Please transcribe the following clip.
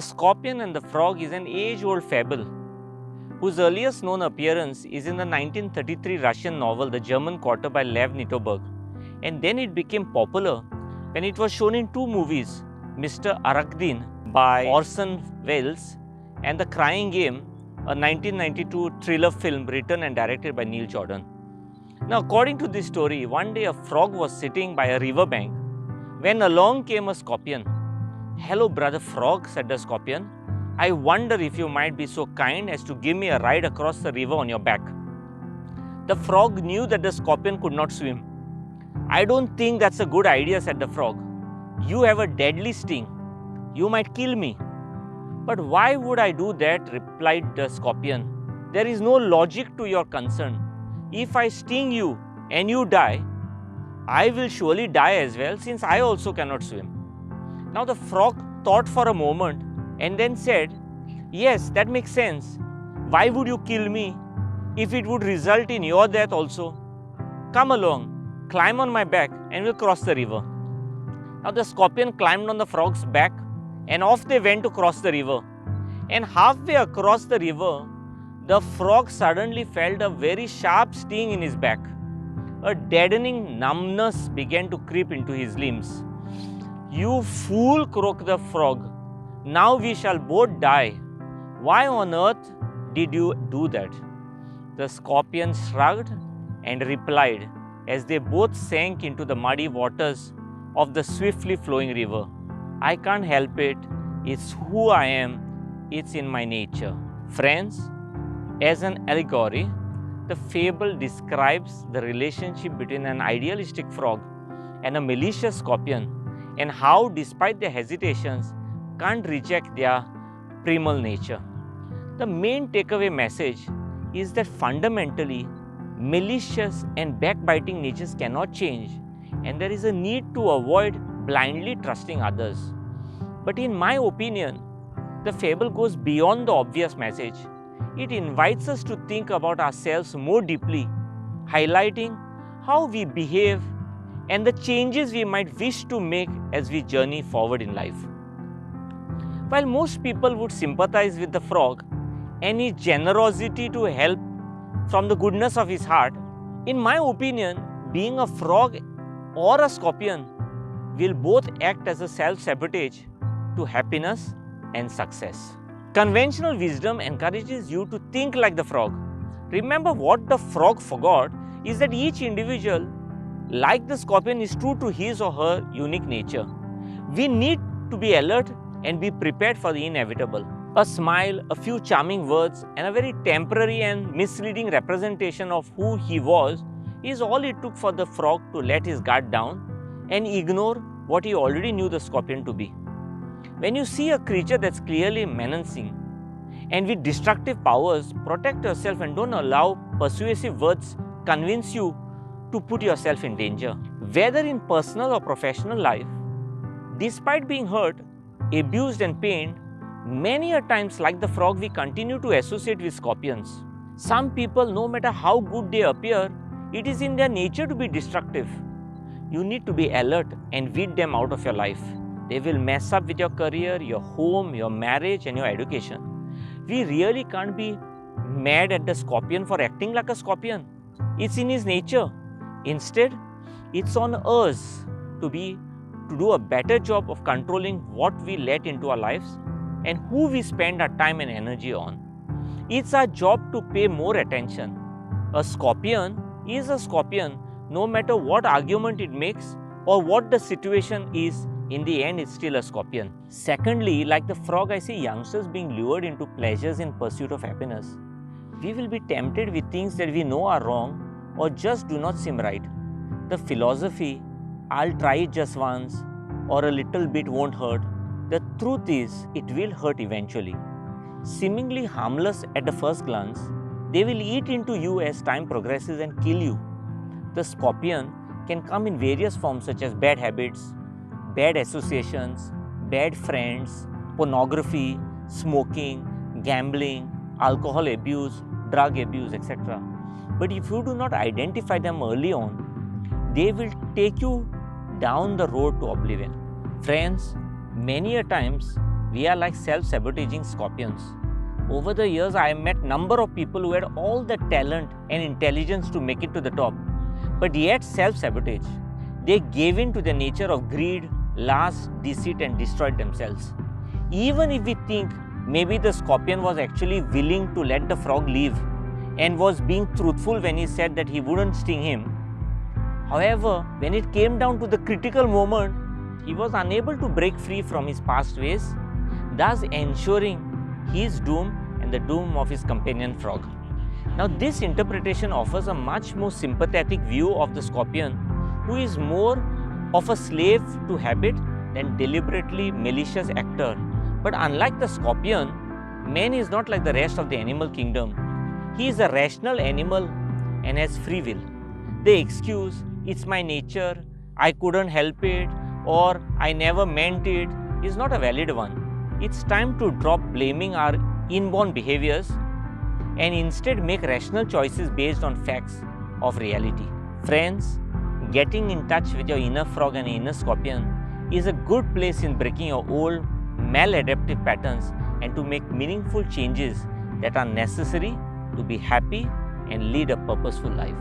The scorpion and the frog is an age-old fable whose earliest known appearance is in the 1933 Russian novel The German Quarter by Lev Nitoberg, and then it became popular when it was shown in two movies, Mr. Arakdin by Orson Welles and The Crying Game, a 1992 thriller film written and directed by Neil Jordan. Now, according to this story, one day a frog was sitting by a riverbank when along came a scorpion. "Hello, brother frog," said the scorpion. "I wonder if you might be so kind as to give me a ride across the river on your back." The frog knew that the scorpion could not swim. "I don't think that's a good idea," said the frog. "You have a deadly sting. You might kill me." "But why would I do that?" replied the scorpion. "There is no logic to your concern. If I sting you and you die, I will surely die as well, since I also cannot swim." Now the frog thought for a moment and then said, "Yes, that makes sense. Why would you kill me if it would result in your death also? Come along, climb on my back and we'll cross the river." Now the scorpion climbed on the frog's back and off they went to cross the river. And halfway across the river, the frog suddenly felt a very sharp sting in his back. A deadening numbness began to creep into his limbs. "You fool," croaked the frog. "Now we shall both die. Why on earth did you do that?" The scorpion shrugged and replied as they both sank into the muddy waters of the swiftly flowing river, "I can't help it. It's who I am. It's in my nature." Friends, as an allegory, the fable describes the relationship between an idealistic frog and a malicious scorpion, and how, despite their hesitations, can't reject their primal nature. The main takeaway message is that fundamentally, malicious and backbiting natures cannot change, and there is a need to avoid blindly trusting others. But in my opinion, the fable goes beyond the obvious message. It invites us to think about ourselves more deeply, highlighting how we behave and the changes we might wish to make as we journey forward in life. While most people would sympathize with the frog and his generosity to help from the goodness of his heart, in my opinion, being a frog or a scorpion will both act as a self-sabotage to happiness and success. Conventional wisdom encourages you to think like the frog. Remember, what the frog forgot is that each individual, like the scorpion, is true to his or her unique nature. We need to be alert and be prepared for the inevitable. A smile, a few charming words, and a very temporary and misleading representation of who he was is all it took for the frog to let his guard down and ignore what he already knew the scorpion to be. When you see a creature that's clearly menacing and with destructive powers, protect yourself and don't allow persuasive words convince you to put yourself in danger. Whether in personal or professional life, despite being hurt, abused and pained, many a times, like the frog, we continue to associate with scorpions. Some people, no matter how good they appear, it is in their nature to be destructive. You need to be alert and weed them out of your life. They will mess up with your career, your home, your marriage and your education. We really can't be mad at the scorpion for acting like a scorpion. It's in his nature. Instead, it's on us to do a better job of controlling what we let into our lives and who we spend our time and energy on. It's our job to pay more attention. A scorpion is a scorpion no matter what argument it makes or what the situation is. In the end, it's still a scorpion. Secondly, like the frog, I see youngsters being lured into pleasures in pursuit of happiness. We will be tempted with things that we know are wrong or just do not seem right. The philosophy, "I'll try it just once," or "a little bit won't hurt," the truth is, it will hurt eventually. Seemingly harmless at the first glance, they will eat into you as time progresses and kill you. The scorpion can come in various forms such as bad habits, bad associations, bad friends, pornography, smoking, gambling, alcohol abuse, drug abuse, etc. But if you do not identify them early on, they will take you down the road to oblivion. Friends, many a times we are like self-sabotaging scorpions. Over the years, I have met number of people who had all the talent and intelligence to make it to the top, but yet self-sabotage. They gave in to the nature of greed, lust, deceit and destroyed themselves. Even if we think maybe the scorpion was actually willing to let the frog live and was being truthful when he said that he wouldn't sting him, however, when it came down to the critical moment, he was unable to break free from his past ways, thus ensuring his doom and the doom of his companion frog. Now, this interpretation offers a much more sympathetic view of the scorpion, who is more of a slave to habit than deliberately malicious actor. But unlike the scorpion, man is not like the rest of the animal kingdom. He is a rational animal and has free will. The excuse, "it's my nature, I couldn't help it," or "I never meant it," is not a valid one. It's time to drop blaming our inborn behaviors and instead make rational choices based on facts of reality. Friends, getting in touch with your inner frog and inner scorpion is a good place in breaking your old maladaptive patterns and to make meaningful changes that are necessary to be happy and lead a purposeful life.